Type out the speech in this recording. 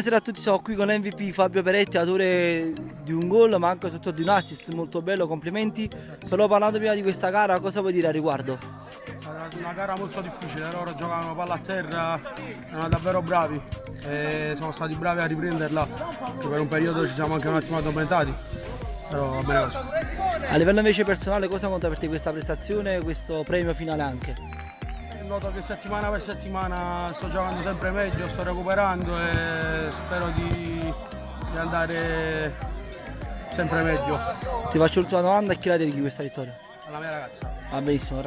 buonasera a tutti, sono qui con l'MVP Fabio Peretti, autore di un gol ma anche sotto di un assist molto bello, complimenti. Però parlando prima di questa gara, cosa vuoi dire a riguardo? È stata una gara molto difficile, loro giocavano palla a terra, erano davvero bravi e sono stati bravi a riprenderla, che per un periodo ci siamo anche un attimo addormentati, però va bene così. A livello invece personale, cosa conta per te questa prestazione e questo premio finale anche? Noto che settimana per settimana sto giocando sempre meglio, sto recuperando e spero di andare sempre meglio. Ti faccio l'ultima domanda, e chi la dedichi questa vittoria? Alla mia ragazza. Va benissimo.